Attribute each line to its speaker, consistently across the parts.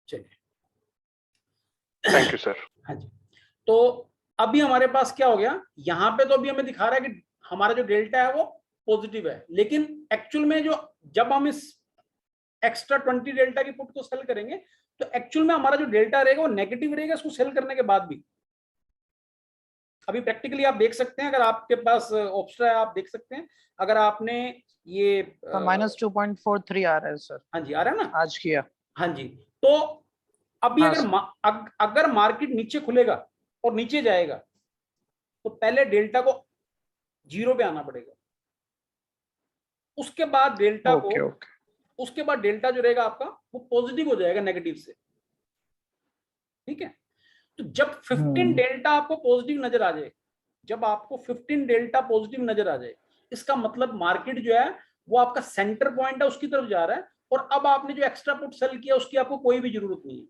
Speaker 1: चलिए,
Speaker 2: thank you sir.
Speaker 1: हाँ जी, तो अभी हमारे पास क्या हो गया, यहाँ पे तो अभी हमें दिखा रहा है कि हमारा जो डेल्टा है वो पॉजिटिव है, लेकिन एक्चुअल में जो जब हम इस एक्स्ट्रा 20 डेल्टा की पुट को सेल करेंगे तो एक्चुअल में हमारा जो डेल्टा रहेगा वो नेगेटिव रहेगा इसको सेल करने के बाद भी। अभी प्रैक्टिकली आप देख सकते हैं, अगर आपके पास ऑप्शनल है आप देख सकते हैं, अगर आपने ये
Speaker 3: -2.43 आ रहा है सर।
Speaker 1: हाँ जी, आ रहा है ना,
Speaker 3: आज किया।
Speaker 1: हाँ जी, तो अभी
Speaker 3: हाँ
Speaker 1: अगर मार्केट नीचे खुलेगा और नीचे जाएगा तो पहले डेल्टा को 0 पे आना पड़ेगा, उसके बाद डेल्टा को उसके बाद डेल्टा जो रहेगा आपका वो पॉजिटिव हो जाएगा नेगेटिव से, ठीक है। तो जब 15 डेल्टा आपको पॉजिटिव नजर आ जाए, जब आपको 15 डेल्टा पॉजिटिव नजर आ जाए, इसका मतलब मार्केट जो है वो आपका सेंटर पॉइंट है उसकी तरफ जा रहा है, और अब आपने जो एक्स्ट्रा पुट सेल किया उसकी आपको कोई भी जरूरत नहीं है,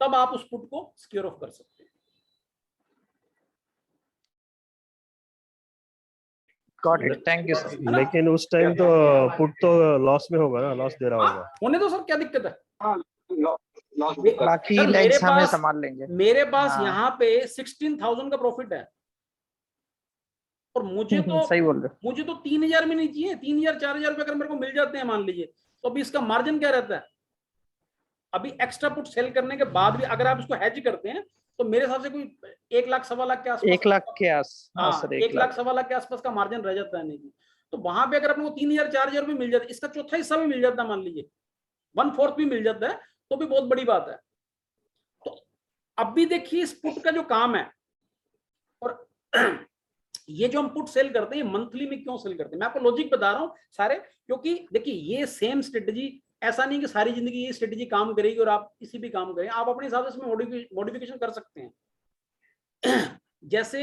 Speaker 1: तब आप उस पुट को सिक्योर ऑफ कर सकते हैं।
Speaker 3: Got it, thank you sir.
Speaker 4: लेकिन उस टाइम तो पुट तो लॉस में होगा ना, लॉस दे रहा होगा।
Speaker 1: होने दो सर, क्या दिक्कत है,
Speaker 3: बाकी
Speaker 1: सर,
Speaker 3: लेग्स हमें संभाल लेंगे।
Speaker 1: मेरे पास यहाँ पे 16,000 का प्रॉफिट है, और मुझे तो
Speaker 3: सही बोल रहे,
Speaker 1: मुझे तो 3,000 में नहीं चाहिए, 3,000 4,000 रुपए अगर मेरे को मिल जाते हैं मान लीजिए, तो अभी इसका मार्जिन क्या रहता है, अभी एक्स्ट्रा पुट सेल करने के बाद भी अगर आप इसको हेज करते हैं तो मेरे हिसाब से कोई 1 लाख सवा लाख के आसपास,
Speaker 3: 1 लाख के आस,
Speaker 1: हाँ
Speaker 3: सर
Speaker 1: 1 लाख सवा लाख के आसपास का मार्जिन रह जाता है। नहीं तो वहां पे अगर अपने को 3,000 4,000 रुपए मिल जाता है, इसका चौथा हिस्सा भी मिल जाता है, मान लीजिए 1/4 भी मिल जाता है, तो भी बहुत बड़ी बात है। तो अब भी देखिए इस पुट का जो काम है, और ये जो हम पुट सेल करते हैं ये मंथली में क्यों सेल करते हैं, मैं आपको लॉजिक बता रहा हूं सारे, क्योंकि देखिए ये सेम स्ट्रेटजी, ऐसा नहीं कि सारी जिंदगी ये स्ट्रेटजी काम करेगी और आप इसी भी काम करें, आप अपने हिसाब से इसमें मॉडिफिकेशन कर सकते हैं। जैसे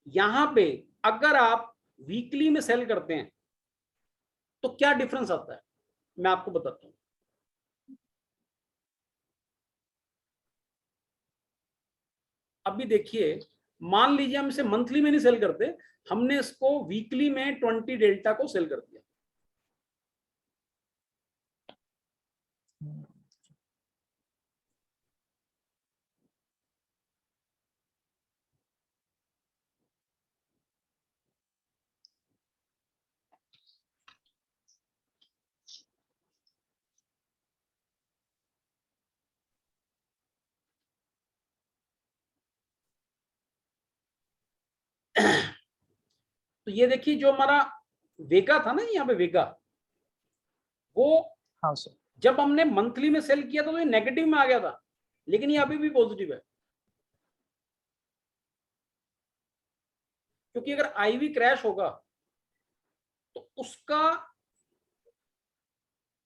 Speaker 1: यहां पे अगर आप वीकली में सेल करते हैं तो क्या डिफरेंस आता है, मैं आपको बताता हूं। अभी देखिए, मान लीजिए हम इसे मंथली में नहीं सेल करते, हमने इसको वीकली में 20 डेल्टा को सेल कर दिया, तो ये देखिए जो हमारा वेगा था ना, यहाँ पे वेगा, वो
Speaker 3: हाँ सर,
Speaker 1: जब हमने मंथली में सेल किया था तो ये नेगेटिव में आ गया था, लेकिन ये अभी भी पॉजिटिव है, क्योंकि अगर आईवी क्रैश होगा तो उसका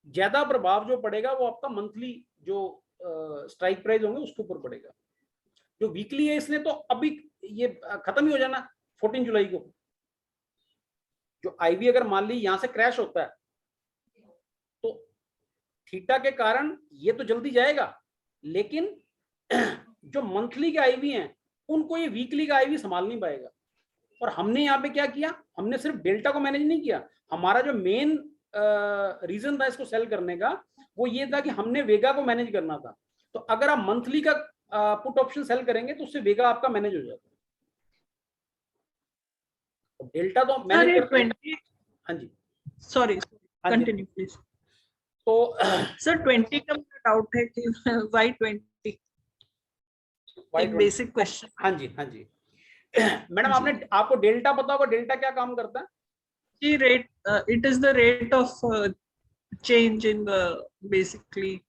Speaker 1: ज्यादा प्रभाव जो पड़ेगा वो आपका मंथली जो स्ट्राइक प्राइस होंगे उसके ऊपर पड़ेगा। जो वीकली है इसने तो अभी ये खत्म ही हो जाना 14 जुलाई को। जो आईवी अगर मान ली यहां से क्रैश होता है तो थीटा के कारण ये तो जल्दी जाएगा, लेकिन जो मंथली के आईवी हैं उनको ये वीकली का आईवी संभाल नहीं पाएगा। और हमने यहाँ पे क्या किया, हमने सिर्फ डेल्टा को मैनेज नहीं किया, हमारा जो मेन रीजन था इसको सेल करने का वो ये था कि हमने वेगा को मैनेज करना था। तो अगर आप मंथली का पुट ऑप्शन सेल करेंगे तो उससे वेगा आपका मैनेज हो जाता है, डेल्टा तो मैनेज करते हैं। हाँ जी,
Speaker 5: सॉरी कंटिन्यू प्लीज।
Speaker 1: तो
Speaker 5: सर 20 का मुझे डाउट है कि व्हाई 20, एक बेसिक क्वेश्चन।
Speaker 1: हाँ जी, हाँ जी मैडम, आपको डेल्टा पता होगा, डेल्टा क्या काम करता है
Speaker 5: जी? Rate, it is the rate of change in the basically.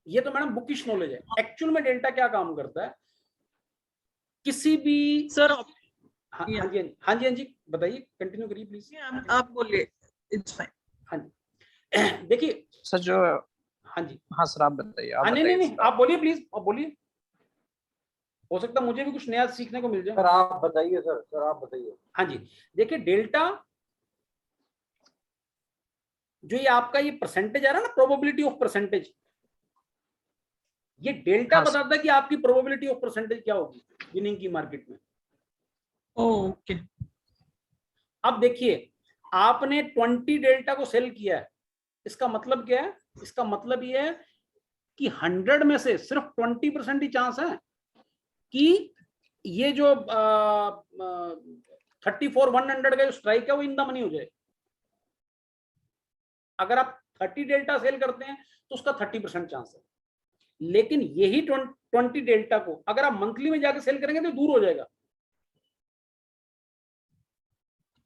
Speaker 1: ये तो मैडम बुकिश नॉलेज है, एक्चुअल में डेल्टा क्या काम करता है किसी भी
Speaker 5: सर।
Speaker 1: हाँ जी, हाँ जी, हाँ जी, बताइए, कंटिन्यू करिए प्लीज।
Speaker 5: आप बोलिए, इट्स फाइन।
Speaker 1: हाँ जी देखिए
Speaker 3: सर जो,
Speaker 1: हाँ जी,
Speaker 3: हाँ सर आप बताइए।
Speaker 1: हाँ नहीं आप बोलिए प्लीज, आप बोलिए, हो सकता है मुझे भी कुछ नया सीखने को मिल जाए।
Speaker 6: सर आप बताइए, सर आप बताइए।
Speaker 1: हाँ जी, देखिए डेल्टा जो ये आपका ये परसेंटेज आ रहा है ना, प्रोबेबिलिटी ऑफ परसेंटेज, ये डेल्टा
Speaker 3: हाँ,
Speaker 1: बताता है कि आपकी प्रोबेबिलिटी ऑफ परसेंटेज क्या होगी विनिंग की मार्केट में।
Speaker 5: ओके।
Speaker 1: अब देखिए आपने 20 डेल्टा को सेल किया है, इसका मतलब क्या है? इसका मतलब ये है कि 100 में से सिर्फ 20% ही चांस है कि ये जो 34,100 का जो स्ट्राइक है वो इन द मनी हो जाए। अगर आप 30 डेल्टा सेल करते हैं तो उसका 30% चांस है, लेकिन यही 20 डेल्टा को अगर आप मंथली में जाके सेल करेंगे तो दूर हो जाएगा।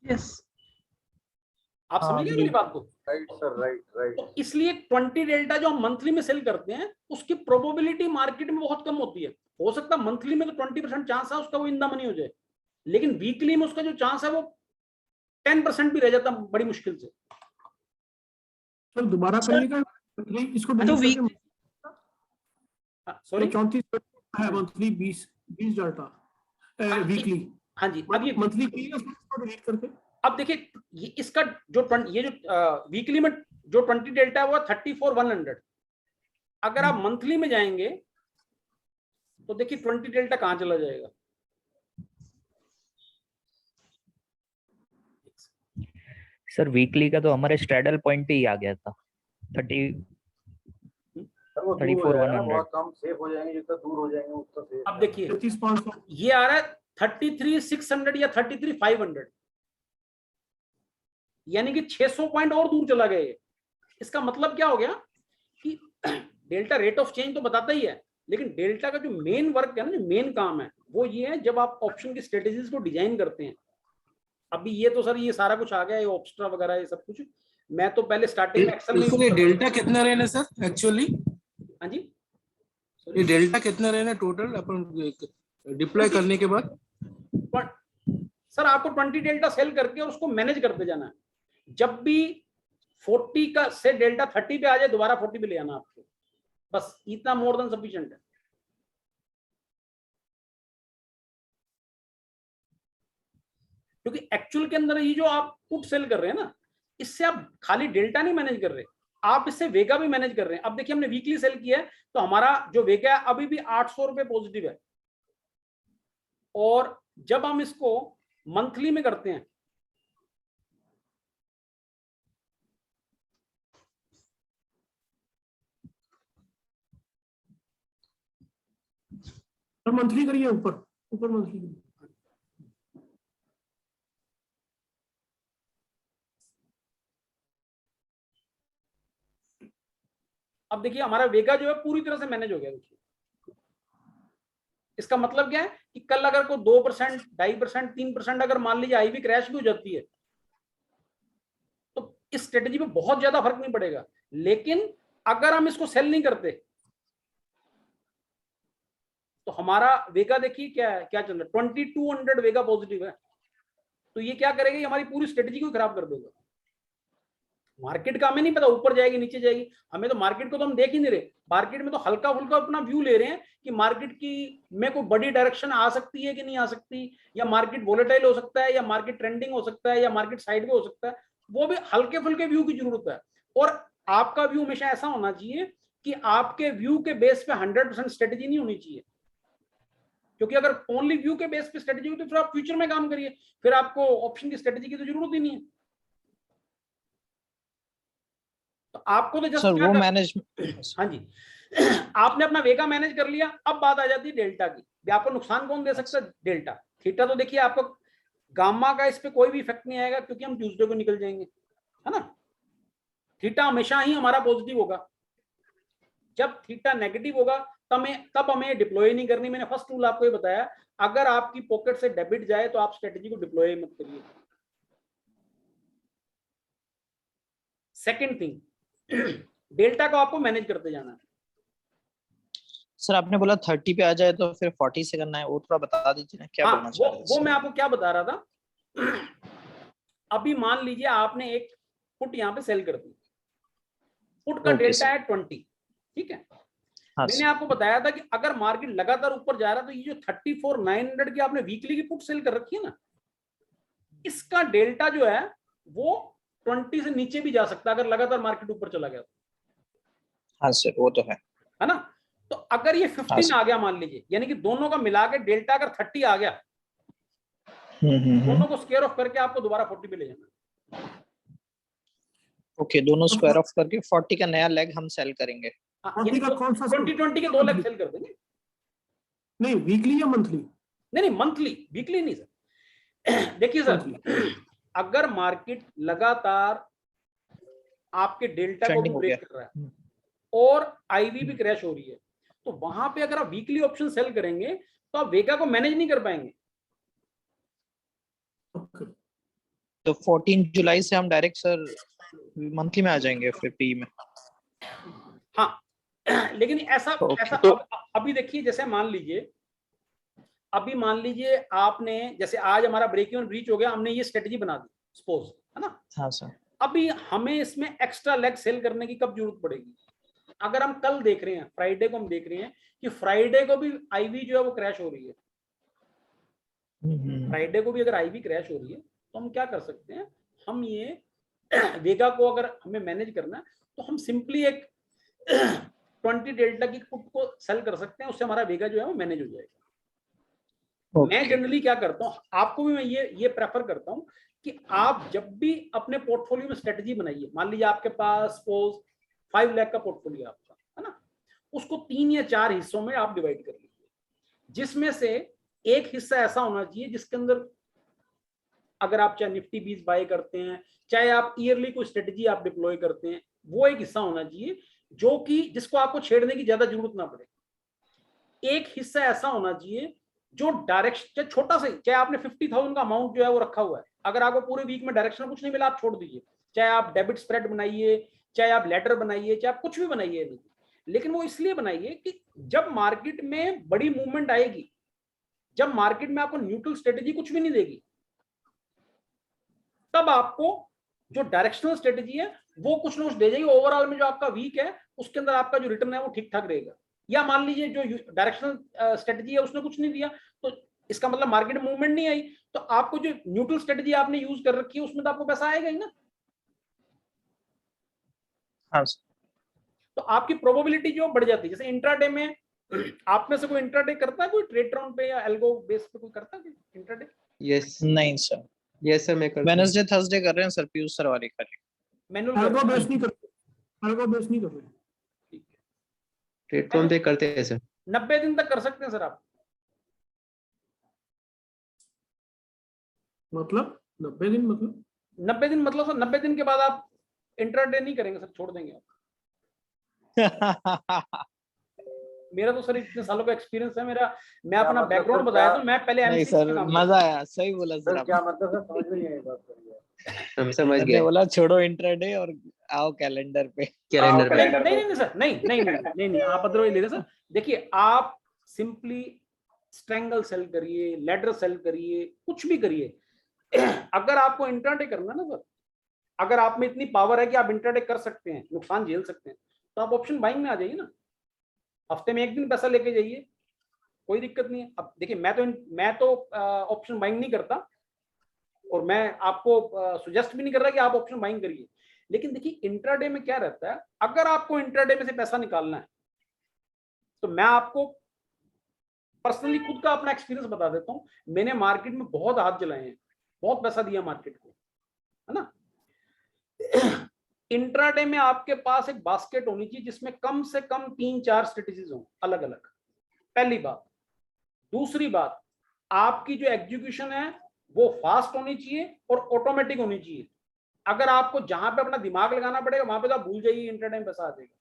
Speaker 5: Yes.
Speaker 1: आप समझ गए मेरी बात को?
Speaker 6: Right sir, right.
Speaker 1: तो इसलिए 20 डेल्टा जो हम मंथली में सेल करते हैं उसकी प्रोबेबिलिटी मार्केट में बहुत कम होती है। हो सकता है मंथली में तो 20% चांस है उसका वो इन द मनी हो जाए, लेकिन वीकली में उसका जो चांस है वो 10% भी रह जाता है बड़ी मुश्किल से।
Speaker 7: सर दोबारा करिएगा इसको
Speaker 5: तो
Speaker 7: डिलीट
Speaker 5: वीक
Speaker 7: करके।
Speaker 1: सॉरी,
Speaker 7: 34 है मंथली, 20 डाटा वीकली।
Speaker 1: हाँ जी। अब ये
Speaker 7: मंथली की इसको डिलीट करके।
Speaker 1: अब देखिए ये इसका जो ये जो वीकली में जो 20 डेल्टा है वो 34,100। अगर आप मंथली में जाएंगे तो देखिए 20 डेल्टा कहां चला जाएगा।
Speaker 8: सर वीकली का तो हमारे स्ट्रैडल पॉइंट पे ही आ गया था 30।
Speaker 6: सर वो दूर हो जाएगा, बहुत कम सेफ हो जाएंगे, जितना दूर हो जाएंगे उतना सेफ।
Speaker 1: अब देखिए
Speaker 7: 33,500
Speaker 1: ये आ रहा है 33,600 या 33,500, यानी कि 600 पॉइंट और दूर चला गया। इसका मतलब क्या हो गया कि डेल्टा रेट ऑफ चेंज तो बताता ही है, लेकिन डेल्टा का जो मेन वर्क है ना, जो मेन काम है वो ये है जब आप ऑप्शन की स्ट्रेटेजीज को डिजाइन करते हैं। अभी ये तो सर ये सारा कुछ आ गया, ये ऑप्स्ट्रा वगैरह ये सब कुछ। मैं तो पहले स्टार्टिंग में एक्सेल में
Speaker 9: ये डेल्टा कितना रहना सर एक्चुअली?
Speaker 1: हाँ जी,
Speaker 9: ये डेल्टा कितना रहना टोटल अपन डिप्लॉय करने के बाद?
Speaker 1: सर आपको 20 डेल्टा सेल करके उसको मैनेज करते जाना है। जब भी 40 का से डेल्टा 30 पे आ जाए दोबारा 40 पे ले आना आपको, बस इतना मोर देन सफिशिएंट है। क्योंकि एक्चुअल के अंदर ये जो आप पुट सेल कर रहे हैं ना, इससे आप खाली डेल्टा नहीं मैनेज कर रहे, आप इससे वेगा भी मैनेज कर रहे हैं। अब देखिए हमने वीकली सेल किया है तो हमारा जो वेगा है अभी भी 800 रुपए पॉजिटिव है, और जब हम इसको मंथली में करते हैं
Speaker 7: और मंथली करिए, ऊपर मंथली करिए।
Speaker 1: अब देखिए हमारा वेगा जो है पूरी तरह से मैनेज हो गया। देखिए इसका मतलब क्या है कि कल अगर को 2%, 2.5%, 3% अगर मान लीजिए आईवी क्रैश भी हो जाती है तो इस स्ट्रेटेजी में बहुत ज्यादा फर्क नहीं पड़ेगा। लेकिन अगर हम इसको सेल नहीं करते तो हमारा वेगा देखिए क्या है, क्या चल रहा है, 2200 वेगा पॉजिटिव है। तो ये क्या करेगा, ये हमारी पूरी स्ट्रेटेजी को खराब कर देगा। मार्केट का हमें नहीं पता ऊपर जाएगी नीचे जाएगी, हमें तो मार्केट को तो हम देख ही नहीं रहे। मार्केट में तो हल्का फुल्का अपना व्यू ले रहे हैं कि मार्केट की में कोई बड़ी डायरेक्शन आ सकती है कि नहीं आ सकती, या मार्केट वोलेटाइल हो सकता है, या मार्केट ट्रेंडिंग हो सकता है, या मार्केट साइड हो सकता है। वो भी हल्के फुल्के व्यू की जरूरत है। और आपका व्यू हमेशा ऐसा होना चाहिए कि आपके व्यू के बेस पे 100% स्ट्रेटेजी नहीं होनी चाहिए। क्योंकि अगर ओनली व्यू के बेस पे स्ट्रेटेजी हो तो फिर आप फ्यूचर में काम करिए, फिर आपको ऑप्शन की स्ट्रेटेजी की तो जरूरत ही नहीं है। तो आपको तो जस्ट
Speaker 3: सर वो मैनेज,
Speaker 1: हाँ जी आपने अपना वेगा मैनेज कर लिया। अब बात आ जाती है डेल्टा की। आपको नुकसान कौन दे सकता है? डेल्टा। थीटा तो देखिए आपको गामा का इस पे कोई भी इफेक्ट नहीं आएगा क्योंकि हम ट्यूसडे को निकल जाएंगे, है ना। थीटा हमेशा ही हमारा पॉजिटिव होगा। जब थीटा नेगेटिव होगा तब हमें डिप्लॉय नहीं करनी। मैंने फर्स्ट रूल आपको ये बताया, अगर आपकी पॉकेट से डेबिट जाए तो आप स्ट्रेटेजी को डिप्लॉय मत करिए। सेकंड थिंग, डेल्टा को आपको मैनेज करते जाना है।
Speaker 3: सर आपने बोला 30 पे आ जाए तो फिर 40 से करना है, वो थोड़ा बता दीजिए ना क्या बोलना चाह रहे हैं।
Speaker 1: वो मैं आपको क्या बता रहा था अभी मान लीजिए आपने एक पुट यहाँ पे सेल कर दी, पुट का डेल्टा है 20, ठीक है। मैंने आपको बताया था कि अगर मार्केट लगातार ऊपर जा रहा है तो ये जो 34,900 की आपने वीकली की पुट सेल कर रखी है ना, इसका डेल्टा जो है वो 20 से नीचे भी जा सकता है अगर लगातार मार्केट ऊपर चला गया।
Speaker 3: हाँ सर वो तो है
Speaker 1: ना। तो अगर ये 15 आ गया मान लीजिए, यानी कि दोनों का मिला के डेल्टा अगर 30 आ गया, दोनों को स्क्वायर ऑफ करके आपको दोबारा 40 पे ले जाना।
Speaker 3: ओके, दोनों स्क्वायर ऑफ करके 40 का नया लेग हम सेल करेंगे।
Speaker 7: 40 का कौन सा
Speaker 1: 2020 के 2 लाख सेल कर देंगे।
Speaker 7: नहीं, वीकली या मंथली?
Speaker 1: नहीं मंथली, वीकली नहीं सर। देखिए सर, अगर मार्केट लगातार आपके डेल्टा को
Speaker 3: Trending हो
Speaker 1: ब्रेक
Speaker 3: गया।
Speaker 1: कर रहा है और आईवी भी क्रैश हो रही है, तो वहां पे अगर आप वीकली ऑप्शन सेल करेंगे तो आप वेगा को मैनेज नहीं कर पाएंगे।
Speaker 3: तो 14 जुलाई से हम डायरेक्ट सर मंथली में आ जाएंगे फिर पी में।
Speaker 1: हाँ, लेकिन ऐसा
Speaker 3: Okay.
Speaker 1: ऐसा अभी देखिए, जैसे मान लीजिए आपने, जैसे आज हमारा ब्रेक इवन ब्रीच हो गया, हमने ये स्ट्रेटजी बना दी सपोज, है ना।
Speaker 3: हाँ सर।
Speaker 1: अभी हमें इसमें एक्स्ट्रा लेग सेल करने की कब जरूरत पड़ेगी? अगर हम कल देख रहे हैं, फ्राइडे को हम देख रहे हैं कि फ्राइडे को भी आईवी जो है वो क्रैश हो रही है। फ्राइडे को भी अगर आईवी क्रैश हो रही है तो हम क्या कर सकते हैं, हम ये वेगा को अगर हमें मैनेज करना है तो हम सिंपली एक 20 डेल्टा की पुट को सेल कर सकते हैं, उससे हमारा वेगा जो है वो मैनेज हो जाएगा। मैं जनरली क्या करता हूँ, आपको भी मैं ये प्रेफर करता हूँ कि आप जब भी अपने पोर्टफोलियो में स्ट्रेटजी बनाइए, मान लीजिए आपके पास सपोज 5 लाख का पोर्टफोलियो आपका, है ना, उसको 3 या 4 हिस्सों में आप डिवाइड कर लीजिए, जिसमें से एक हिस्सा ऐसा होना चाहिए जिसके अंदर अगर आप चाहे निफ्टी 20 बाय करते हैं, चाहे आप ईयरली कोई स्ट्रेटजी आप डिप्लॉय करते हैं, वो एक हिस्सा होना चाहिए जो कि जिसको आपको छेड़ने की ज्यादा जरूरत ना पड़े। एक हिस्सा ऐसा होना चाहिए जो डायरेक्शन, छोटा सा, चाहे आपने 50,000 का अमाउंट जो है वो रखा हुआ है, अगर आपको पूरे वीक में डायरेक्शन कुछ नहीं मिला आप छोड़ दीजिए, चाहे आप डेबिट स्प्रेड बनाइए, चाहे आप लेटर बनाइए, चाहे आप कुछ भी बनाइए, लेकिन वो इसलिए बनाइए कि जब मार्केट में बड़ी मूवमेंट आएगी, जब मार्केट में आपको न्यूट्रल स्ट्रेटेजी कुछ भी नहीं देगी, तब आपको जो डायरेक्शनल स्ट्रेटेजी है वो कुछ ना कुछ दे जाएगी। ओवरऑल में जो आपका वीक है उसके अंदर आपका जो रिटर्न है वो ठीक ठाक रहेगा। या मान लीजिए जो डायरेक्शनल स्ट्रेटेजी है उसने कुछ नहीं दिया, तो इसका मतलब मार्केट में मूवमेंट नहीं आई, तो आपको जो न्यूट्रल स्ट्रेटेजी आपने यूज कर रखी है उसमें तो आपको पैसा आएगा ही ना।
Speaker 3: हाँ।
Speaker 1: तो आपकी प्रोबेबिलिटी जो बढ़ जाती है। जैसे इंट्राडे में आप में से कोई इंट्राडे करता है, कोई ट्रेड राउंड पे या एल्गो बेस पे कोई करता है इंट्राडे?
Speaker 3: यस नहीं सर।
Speaker 10: यस सर, मैं करता हूं।
Speaker 3: वेडनेसडे थर्सडे कर रहे हैं सर, पीयूष सर वाली खाली।
Speaker 1: मैनुअल
Speaker 7: एल्गो बेस नहीं करते, एल्गो बेस नहीं करते।
Speaker 1: ठीक है,
Speaker 10: ट्रेड पे करते हैं सर।
Speaker 1: 90 दिन तक कर सकते हैं सर आप।
Speaker 7: मतलब 90 दिन मतलब
Speaker 1: 90 दिन मतलब सर 90 दिन के बाद आप इंट्राडे नहीं करेंगे सर, छोड़ देंगे आप। मेरा तो सर इतने सालों का एक्सपीरियंस है मेरा, मैं अपना
Speaker 6: मतलब
Speaker 1: बैकग्राउंड
Speaker 6: सर
Speaker 1: बताया
Speaker 6: क्या-
Speaker 1: तो मैं पहले
Speaker 3: नहीं
Speaker 1: एमसीएक्स
Speaker 3: सर,
Speaker 1: में काम
Speaker 3: मजा आया, सही बोला सर
Speaker 6: सर
Speaker 3: आपने।
Speaker 6: क्या मतलब सर, समझ में नहीं आई बात करिए।
Speaker 10: हम समझ
Speaker 3: मैंने
Speaker 10: गए
Speaker 3: बोला छोड़ो इंट्राडे और आओ कैलेंडर पे।
Speaker 10: कैलेंडर
Speaker 1: नहीं
Speaker 10: पे।
Speaker 1: नहीं नहीं सर, नहीं आप अदरवाइज ले रहे सर। देखिए आप सिंपली स्ट्रैंगल सेल करिए, लेडर सेल करिए, कुछ भी करिए। अगर आपको इंट्राडे करना ना सर, अगर आप में इतनी पावर है कि आप इंट्राडे कर सकते हैं, नुकसान झेल सकते हैं, तो आप ऑप्शन बाइंग में आ जाइए ना। हफ्ते में 1 दिन पैसा लेके जाइए, कोई दिक्कत नहीं है। अब देखिए मैं तो ऑप्शन बाइंग नहीं करता और मैं आपको सुजेस्ट भी नहीं कर रहा कि आप ऑप्शन बाइंग करिए, लेकिन देखिए इंट्राडे में क्या रहता है, अगर आपको इंट्राडे में से पैसा निकालना है तो मैं आपको पर्सनली खुद का अपना एक्सपीरियंस बता देता हूं। मैंने मार्केट में बहुत हाथ जलाए हैं, बहुत पैसा दिया मार्केट को, है ना। इंट्राडे में आपके पास एक बास्केट होनी चाहिए जिसमें कम से कम 3-4 स्ट्रेटेजीज हो अलग अलग, पहली बात। दूसरी बात, आपकी जो एग्जीक्यूशन है वो फास्ट होनी चाहिए और ऑटोमेटिक होनी चाहिए। अगर आपको जहां पे अपना दिमाग लगाना पड़ेगा वहां पे तो आप भूल जाइए, इंट्राडे में पैसा आ जाएगा।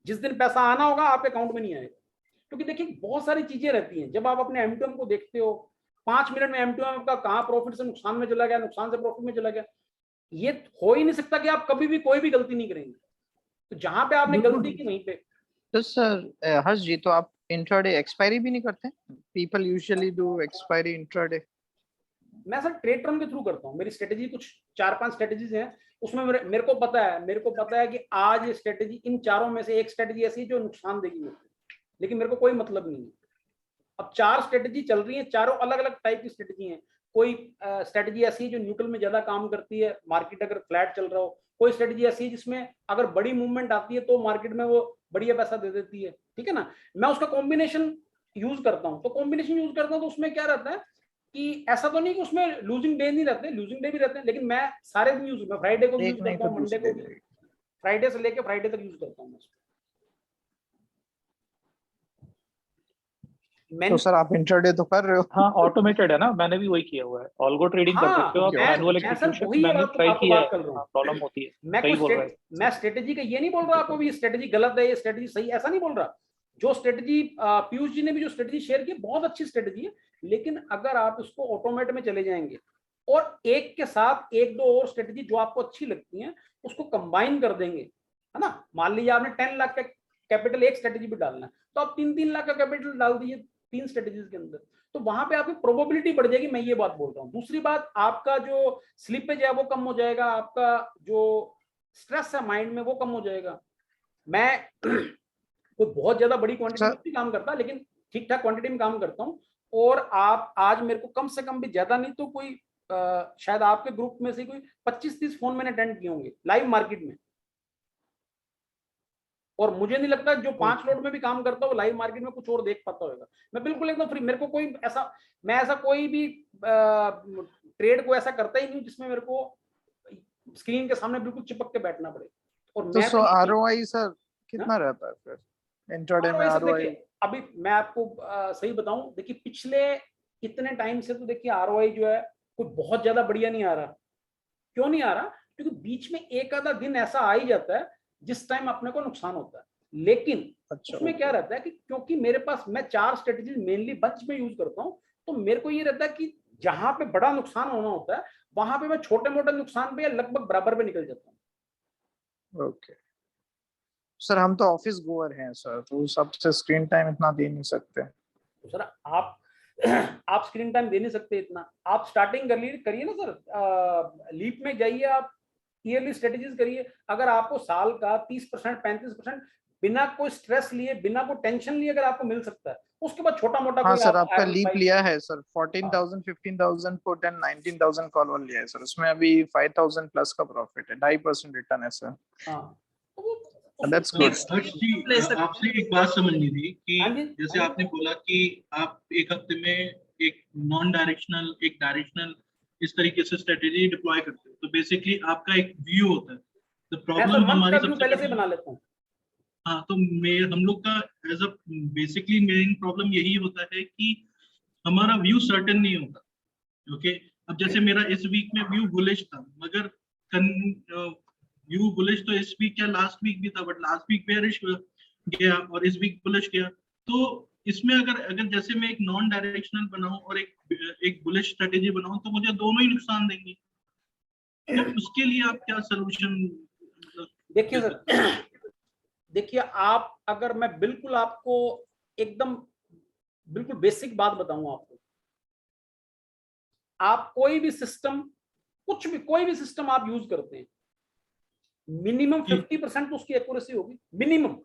Speaker 1: जिस दिन पैसा आना होगा आपके अकाउंट में नहीं आएगा, क्योंकि देखिए बहुत सारी चीजें रहती हैं। जब आप अपने एमटीएम को देखते हो, 5 मिनट में एमटीएम आपका कहां प्रॉफिट से नुकसान में चला गया, नुकसान से प्रॉफिट में चला गया, ये हो ही नहीं सकता कि आप कभी भी कोई भी गलती नहीं करेंगे। तो जहां पे आपने गलती की वहीं पे।
Speaker 3: तो सर हर्ष जी, तो आप इंट्राडे एक्सपायरी भी नहीं करते? People usually do expiry intraday.
Speaker 1: मैं सर ट्रेड टर्म के थ्रू करता हूँ। मेरी स्ट्रेटेजी कुछ 4-5 स्ट्रेटेजीज हैं, उसमें मेरे को पता है कि आज ये स्ट्रेटेजी, इन चारों में से एक स्ट्रेटेजी ऐसी है जो नुकसान देगी मेरे को, लेकिन मेरे को कोई मतलब नहीं है। अब 4 स्ट्रेटेजी चल रही हैं, चारों अलग अलग टाइप की स्ट्रेटेजी हैं। कोई स्ट्रेटेजी ऐसी है जो न्यूट्रल में ज्यादा काम करती है, मार्केट अगर फ्लैट चल रहा हो। कोई स्ट्रेटेजी ऐसी है जिसमें अगर बड़ी मूवमेंट आती है तो मार्केट में वो बढ़िया पैसा दे देती है, ठीक है ना। मैं उसका कॉम्बिनेशन यूज करता हूँ। तो उसमें क्या रहता है, कि ऐसा तो नहीं कि उसमें लूजिंग डे नहीं रहते, लूजिंग डे भी रहते हैं, लेकिन मैं सारे दिन यूज, मैं फ्राइडे को भी यूज
Speaker 3: एक नहीं
Speaker 1: करता
Speaker 3: तो
Speaker 1: हूँ, मंडे
Speaker 3: दूसरे
Speaker 1: को भी,
Speaker 3: दिन।
Speaker 1: फ्राइडे से लेके फ्राइडे तक यूज करता हूँ मैं।
Speaker 3: तो सर आप इंट्राडे तो कर रहे हो?
Speaker 11: हाँ ऑटोमेटेड है ना, मैंने भी वही किया हुआ है। ऑल्गो ट्रेडिंग कर
Speaker 1: हाँ,
Speaker 11: सकते हो आप,
Speaker 1: मैं
Speaker 11: मैनुअल
Speaker 1: सर
Speaker 11: एग्जीक्यूशन
Speaker 1: वही
Speaker 11: मैंने ट्राई
Speaker 1: आपको
Speaker 11: किया
Speaker 1: बात कर
Speaker 11: है,
Speaker 1: रहा हूँ।
Speaker 11: प्रॉब्लम होती है।
Speaker 1: मैं
Speaker 11: सही
Speaker 1: कुछ
Speaker 11: बोल रहा है।
Speaker 1: मैं स्ट्रेटेजी का ये नहीं बोल रहा आपको भी स्ट्रेटेजी गलत है, ये स्ट्रेटेजी सही, ऐसा नहीं बोल रहा। जो स्ट्रेटेजी पीयूष जी ने भी जो स्ट्रेटेजी शेयर की बहुत अच्छी स्ट्रेटेजी है, लेकिन अगर आप उसको ऑटोमेट में चले जाएंगे और एक के साथ एक दो और स्ट्रेटेजी जो आपको अच्छी लगती हैं उसको कंबाइन कर देंगे, है ना। मान लीजिए आपने 10 लाख का कैपिटल एक स्ट्रेटेजी पे डालना है, तो आप 3-3 लाख का कैपिटल डाल दीजिए 3 स्ट्रेटेजीज के अंदर, तो वहां पे आपकी प्रोबेबिलिटी बढ़ जाएगी। मैं ये बात बोल रहा हूँ। दूसरी बात, आपका जो स्लिपेज है वो कम हो जाएगा, आपका जो स्ट्रेस है माइंड में वो कम हो जाएगा। मैं कोई बहुत ज्यादा बड़ी क्वांटिटी में नहीं काम करता, लेकिन ठीक ठाक क्वांटिटी में काम करता हूँ। और आप आज मेरे को कम से कम भी ज्यादा नहीं तो कोई शायद आपके ग्रुप में से कोई 25-30 फोन मैंने अटेंड किए होंगे लाइव मार्केट में। और मुझे नहीं लगता जो 5 लोड में भी काम करता हो लाइव मार्केट में कुछ और देख पाता होगा। मैं बिल्कुल एकदम फ्री, मेरे को कोई ऐसा, मैं ऐसा कोई भी ट्रेड को ऐसा करता ही नहीं जिसमें मेरे को स्क्रीन के सामने बिल्कुल चिपक के बैठना पड़े। और
Speaker 3: तो
Speaker 1: मैं
Speaker 3: सो आरओआई सर कितना रहता है फिर इंट्राडे में आरओआई?
Speaker 1: अभी मैं आपको सही बताऊं, देखिए पिछले इतने टाइम से तो देखिए आरओआई जो है कोई बहुत ज्यादा बढ़िया नहीं आ रहा। क्यों नहीं आ रहा? क्योंकि बीच में एक आधा दिन ऐसा आ ही जाता है जिस टाइम अपने को नुकसान होता है। लेकिन उसमें क्या रहता है कि क्योंकि मेरे पास मैं 4 स्ट्रेटेजी मेनली बंच में यूज करता हूं, तो मेरे को ये रहता है कि जहां पे बड़ा नुकसान होना होता है वहां पे मैं छोटे मोटे नुकसान पे या लगभग बराबर पे निकल जाता हूँ।
Speaker 3: ओके सर, हम तो ऑफिस गोअर हैं सर, तो सबसे स्क्रीन टाइम इतना दे नहीं सकते।
Speaker 1: तो सर आप स्क्रीन टाइम दे नहीं सकते इतना, आप स्टार्टिंग करिए ना सर, लीप में जाइए, आप ईयरली स्ट्रेटेजीज करिए। अगर आपको साल का 30% 35% बिना कोई स्ट्रेस लिए, बिना कोई टेंशन लिए अगर आपको मिल सकता है, उसके बाद छोटा मोटा
Speaker 3: हाँ
Speaker 1: कोई
Speaker 3: सर,
Speaker 1: आप
Speaker 3: आपका लीप लिया है sir, 14,000 15,000 put and 19,000 call one लिया है सर, उसमें अभी 5,000 प्लस का प्रॉफिट है, 2.5% रिटर्न है सर। That's good.
Speaker 9: आपसे एक बात समझनी थी कि जैसे आपने बोला कि आप एक हफ्ते में एक नॉन डायरेक्शनल एक डायरेक्शनल इस तरीके से स्ट्रेटेजी डिप्लॉय करते हो, तो बेसिकली आपका एक व्यू होता है। तो प्रॉब्लम हमारी सबसे
Speaker 1: पहले से बना लेता हूँ।
Speaker 9: हाँ, तो हम लोग का as a basically main problem यही होता है कि हमारा व्यू सर्टेन नहीं होता। ओके, अब जैसे मेरा इस वीक में व्यू बुलिश था, मगर व्यू बुलिश तो इस वीक या लास्ट वीक भी था, बट लास्ट वीक बेयरिश गया और इस वीक बुलिश गया। तो इसमें अगर जैसे मैं एक नॉन डायरेक्शनल बनाऊं और एक बुलिश स्ट्रेटेजी बनाऊं, तो मुझे दोनों ही नुकसान देंगे। तो उसके लिए आप क्या सॉल्यूशन?
Speaker 1: देखिए सर, देखिए आप, अगर मैं बिल्कुल आपको एकदम बिल्कुल बेसिक बात बताऊं आपको, आप कोई भी सिस्टम, कुछ भी कोई भी सिस्टम आप यूज करते हैं, मिनिमम 50% तो उसकी एक्यूरेसी होगी मिनिमम।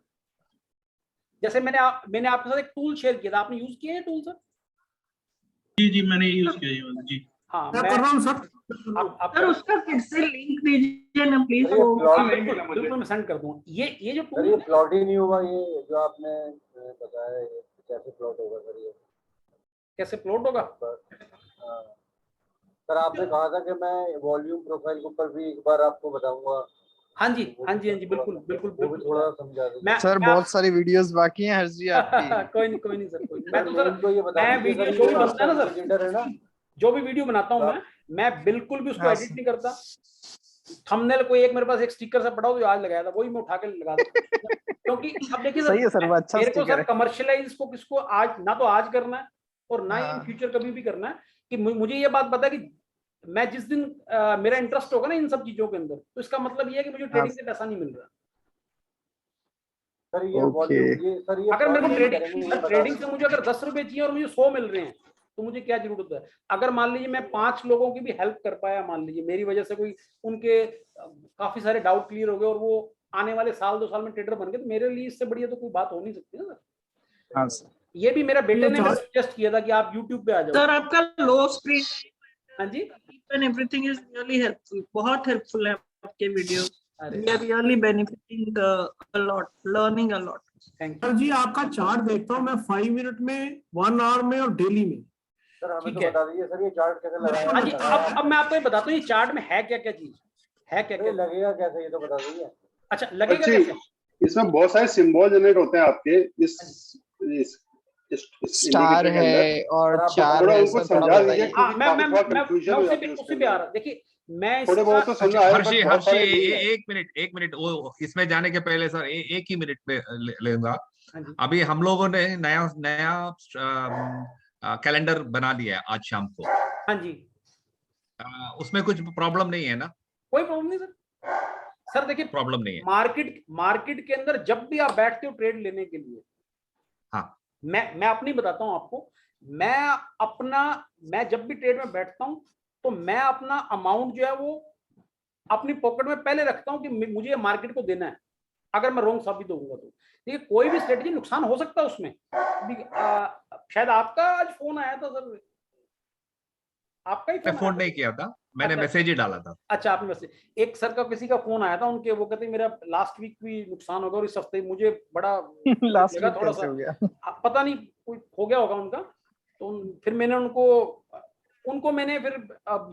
Speaker 1: जैसे मैंने आपके साथ एक टूल शेयर किया था, आपने यूज किया है टूल सर?
Speaker 9: जी मैंने यूज किया ये वाला। जी
Speaker 1: हाँ,
Speaker 7: मैं कर रहा हूं सर।
Speaker 5: सर उसका फिर से लिंक दीजिए ना प्लीज।
Speaker 1: बिल्कुल मैं सेंड कर दूंगा। ये जो टूल,
Speaker 6: ये प्लॉट ही नहीं हुआ, ये जो आपने बताया, ये कैसे प्लॉट होगा सर? ये
Speaker 1: कैसे प्लॉट होगा?
Speaker 6: सर आपने कहा था कि मैं वॉल्यूम प्रोफाइल के ऊपर भी एक बार आपको बताऊंगा।
Speaker 1: हाँ जी बिल्कुल
Speaker 6: थोड़ा समझा दीजिए
Speaker 3: सर। बहुत सारी वीडियोस बाकी हैं हर्ष जी आपकी।
Speaker 1: कोई नहीं सर, मैं तो
Speaker 6: इनको ये बता
Speaker 1: मैं
Speaker 6: दीजिए
Speaker 1: वीडियो
Speaker 6: सर,
Speaker 1: जो भी बनता है ना
Speaker 6: इंडिकेटर है ना,
Speaker 1: सर, जो भी वीडियो बनाता हूँ मैं बिल्कुल भी उसको एडिट नहीं करता। थंबनेल कोई एक मेरे पास एक स्टिकर सा पड़ा हो जो आज लगाया था, वही मैं उठा के लगा दूं। क्योंकि अब देखिए
Speaker 3: सही है सर, वो अच्छा
Speaker 1: मेरे को
Speaker 3: स्टिकर
Speaker 1: सर
Speaker 3: है।
Speaker 1: कमर्शियलाइज इसको किसको आज ना तो आज करना है और ना ही इन फ्यूचर कभी भी करना है। कि मुझे ये बात पता है कि मैं जिस दिन मेरा इंटरेस्ट होगा ना इन सब चीजों के अंदर, तो इसका मतलब ये है कि मुझे ट्रेडिंग से पैसा नहीं मिल रहा।
Speaker 6: सर ये वॉल्यूम, ये सर ये
Speaker 1: अगर मेरे को ट्रेडिंग से मुझे अगर 10 रुपए चाहिए और मुझे 100 मिल रहे हैं, तो मुझे क्या जरूरत है? अगर मान लीजिए मैं 5 लोगों की भी हेल्प कर पाया, मान लीजिए मेरी वजह से कोई उनके काफी सारे डाउट क्लियर हो गए और वो आने वाले साल 2 साल में ट्रेडर बन गए, तो मेरे लिए इससे बढ़िया तो कोई बात हो नहीं सकती ना सर।
Speaker 3: हाँ सर,
Speaker 1: ये भी मेरा बेटे ने सजेस्ट किया था कि आप YouTube पे आ जाओ।
Speaker 5: सर आपका लो स्क्रीन,
Speaker 1: हाँ जी,
Speaker 5: and everything is really helpful, बहुत हेल्पफुल है आपके video. We are really benefiting a lot, learning a lot.
Speaker 1: Thank
Speaker 7: sir जी आपका चार्ट देखता हूँ मैं 5 मिनट में, 1 आवर में और डेली में।
Speaker 6: सर हमें
Speaker 1: ठीक
Speaker 6: तो
Speaker 1: है।
Speaker 6: बता दीजिए सर ये चार्ट कैसे लगाया
Speaker 1: हाँ जी, अब मैं आपको ये बताता हूँ ये चार्ट में है क्या क्या चीज, है क्या क्या,
Speaker 6: लगेगा कैसे ये तो बता दीजिए।
Speaker 1: अच्छा लगेगा
Speaker 12: अच्छी,
Speaker 1: कैसे?
Speaker 12: इसमें बहुत सारे सिंबल जनरेट होते हैं आपके इस
Speaker 3: स्टार
Speaker 12: indicator के अंदर।
Speaker 3: है और
Speaker 6: आप
Speaker 3: चार
Speaker 12: थोड़ा
Speaker 3: है
Speaker 12: उनको
Speaker 3: सर, थोड़ा
Speaker 12: समझा दीजिए
Speaker 3: बताइए।
Speaker 1: हाँ
Speaker 12: क्योंकि
Speaker 1: मैं
Speaker 12: कंफ्यूजन हो जाती है
Speaker 1: उसी
Speaker 12: उसके
Speaker 1: पे आ
Speaker 12: अंदर।
Speaker 1: रहा, देखिए मैं
Speaker 12: थोड़े बहुत तो समझ आए,
Speaker 13: हर्षी
Speaker 12: बट बहुत
Speaker 13: हर्षी
Speaker 12: सारे नहीं है।
Speaker 13: एक मिनट वो इसमें जाने के पहले सर एक ही मिनट पे लेगा।
Speaker 1: हाँ जी
Speaker 13: अभी हम लोगों ने नया कैलेंडर बना लिया है आज शाम को।
Speaker 1: हाँ जी,
Speaker 13: उसमें कुछ प्रॉब्लम नहीं है ना?
Speaker 1: कोई प्रॉब्लम नहीं सर। सर देखिए
Speaker 13: प्रॉब्लम नहीं है।
Speaker 1: मार्केट के अंदर जब भी आप बैठते हो ट्रेड लेने के लिए,
Speaker 13: हाँ
Speaker 1: मैं अपनी बताता हूं आपको, मैं जब भी ट्रेड में बैठता हूं तो मैं अपना अमाउंट जो है वो अपनी पॉकेट में पहले रखता हूं कि मुझे मार्केट को देना है। अगर मैं रोंग साबित होऊंगा तो देखिए कोई भी स्ट्रेटजी नुकसान हो सकता है उसमें। शायद आपका आज फोन आया था सर, आपका ही
Speaker 13: मैं फोन नहीं किया था, मैंने मैसेज ही डाला था।
Speaker 1: अच्छा आपने मैसेज, एक सर का किसी का फोन आया था उनके, वो कहते मेरा लास्ट वीक भी नुकसान होगा और इस हफ्ते मुझे बड़ा
Speaker 3: लास्ट
Speaker 1: लगा
Speaker 3: वीक
Speaker 1: थोड़ा
Speaker 3: कैसे
Speaker 1: सा,
Speaker 3: हो गया?
Speaker 1: पता नहीं कोई हो गया होगा उनका। तो फिर मैंने उनको मैंने फिर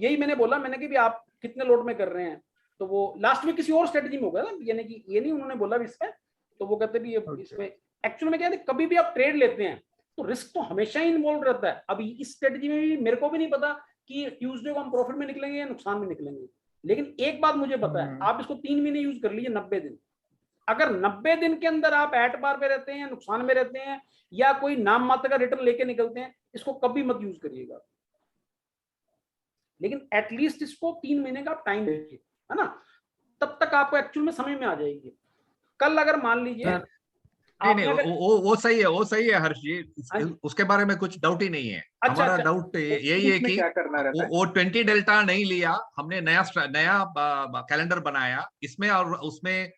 Speaker 1: यही मैंने बोला, मैंने कि भी आप कितने लोड में कर रहे हैं, तो वो लास्ट में किसी और स्ट्रेटजी में हो गया ना, यानी कि ये नहीं उन्होंने बोला भी इसमें, तो वो कहते भी इसमें एक्चुअली में क्या है, कभी भी आप ट्रेड लेते हैं तो रिस्क तो हमेशा ही इन्वॉल्व रहता है। अभी इस स्ट्रेटजी में भी मेरे को भी नहीं पता कि ट्यूसडे को हम प्रॉफिट में निकलेंगे या नुकसान में निकलेंगे, लेकिन एक बात मुझे पता है, आप इसको 3 महीने यूज कर लीजिए, 90 दिन। अगर 90 दिन के अंदर आप एट बार पे रहते हैं, नुकसान में रहते हैं, या कोई नाम मात्र का रिटर्न लेके निकलते हैं, इसको कभी मत यूज करिएगा। लेकिन एटलीस्ट इसको 3 महीने का टाइम दीजिए, है ना, तब तक आपको एक्चुअल में समझ में आ जाएगी। कल अगर मान लीजिए
Speaker 13: नहीं वो सही है हर्ष जी, उसके बारे में कुछ डाउट ही नहीं है। हमारा डाउट यही है कि
Speaker 11: क्या करना रहता है?
Speaker 13: वो 20 डेल्टा नहीं लिया हमने, नया कैलेंडर बनाया इसमें, और उसमें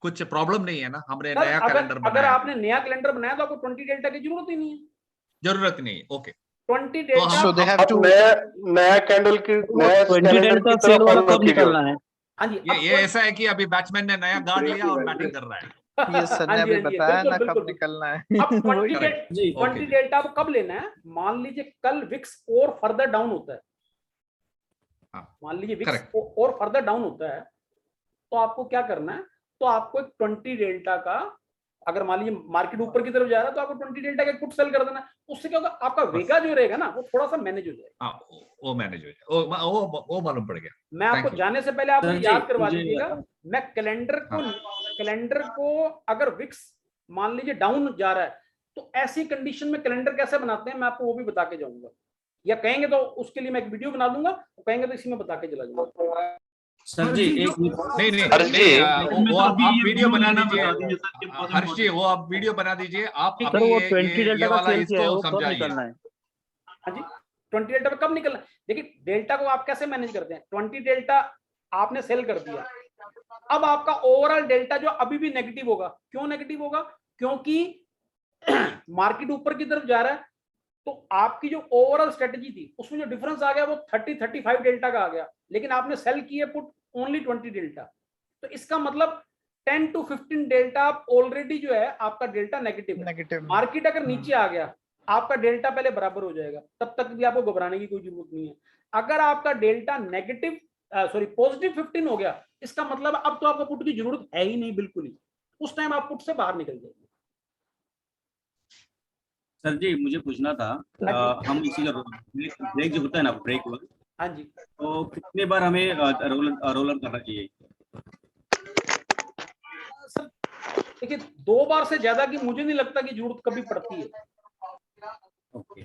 Speaker 13: कुछ प्रॉब्लम नहीं है ना? हमने नया कैलेंडर बनाया।
Speaker 1: अगर आपने नया कैलेंडर बनाया तो आपको 20 डेल्टा की जरूरत ही नहीं है।
Speaker 13: जरूरत नहीं, okay.
Speaker 1: 20 delta
Speaker 12: So they have to नया कैंडल की, नया
Speaker 11: 20 डेल्टा सेल वाला कब निकलना है?
Speaker 1: हाँ जी,
Speaker 13: ये ऐसा है कि अभी बैट्समैन ने नया गार्ड लिया और बैटिंग कर रहा है।
Speaker 3: ये सर ने अभी बताया ना कब निकलना है।
Speaker 1: अब 20 डेल्टा आपको कब लेना है? मान लीजिए कल विक्स और फर्दर डाउन होता है, मान लीजिए विक्स और फर्दर डाउन होता है, तो आपको क्या करना है, तो आपको एक 20 डेल्टा का, अगर मान लीजिए मार्केट ऊपर की तरफ जा रहा है तो आपको 20 डेल्टा का पुट सेल कर देना। उससे क्या होगा, आपका वेगा जो रहेगा ना वो थोड़ा सा मैनेज हो जाएगा।
Speaker 13: वो मैनेज हो जाएगा, वो मालूम पड़ गया।
Speaker 1: मैं आपको जाने से पहले आप याद करवा दीजिएगा, मैं कैलेंडर को अगर विक्स मान लीजिए डाउन जा रहा है तो ऐसी कंडीशन में कैलेंडर कैसे बनाते हैं मैं आपको वो भी बता के जाऊंगा, या कहेंगे तो उसके लिए मैं एक वीडियो बना दूंगा, तो कहेंगे तो इसी में बता के चला जाऊंगा।
Speaker 11: सर जी एक
Speaker 13: नहीं वो आप वीडियो बना दीजिए हर्ष जी, वो आप वीडियो बना दीजिए आप।
Speaker 11: सर वो 20 डेल्टा का सेल किया है, वो कब
Speaker 13: समझाइए।
Speaker 11: निकलना है?
Speaker 1: हाँ जी, 20 डेल्टा पे कब निकलना है? देखिए डेल्टा को आप कैसे मैनेज करते हैं, 20 डेल्टा आपने सेल कर दिया, अब आपका ओवरऑल डेल्टा जो अभी भी नेगेटिव होगा। क्यों नेगेटिव होगा? क्योंकि मार्केट ऊपर की तरफ जा रहा है, तो आपकी जो ओवरऑल स्ट्रेटजी थी उसमें जो डिफरेंस आ गया वो 30-35 डेल्टा का आ गया, लेकिन आपने सेल किए पुट ओनली 20 डेल्टा। तो इसका मतलब 10 to 15 डेल्टा आप ऑलरेडी जो है आपका डेल्टा नेगेटिव। मार्केट अगर नीचे आ गया आपका डेल्टा पहले बराबर हो जाएगा, तब तक भी आपको घबराने की कोई जरूरत नहीं है। अगर आपका डेल्टा पॉजिटिव 15 हो गया, इसका मतलब अब तो आपको पुट की जरूरत है ही नहीं बिल्कुल ही, उस टाइम आप पुट से बाहर निकल जाएंगे।
Speaker 6: सर जी मुझे पूछना था, हम इसी का ब्रेक जो होता है ना, ब्रेक,
Speaker 1: हाँ जी,
Speaker 6: तो कितने बार हमें रोलर करना चाहिए?
Speaker 1: सर देखिए 2 बार से ज्यादा की मुझे नहीं लगता कि जरूरत कभी पड़ती है।
Speaker 6: ओके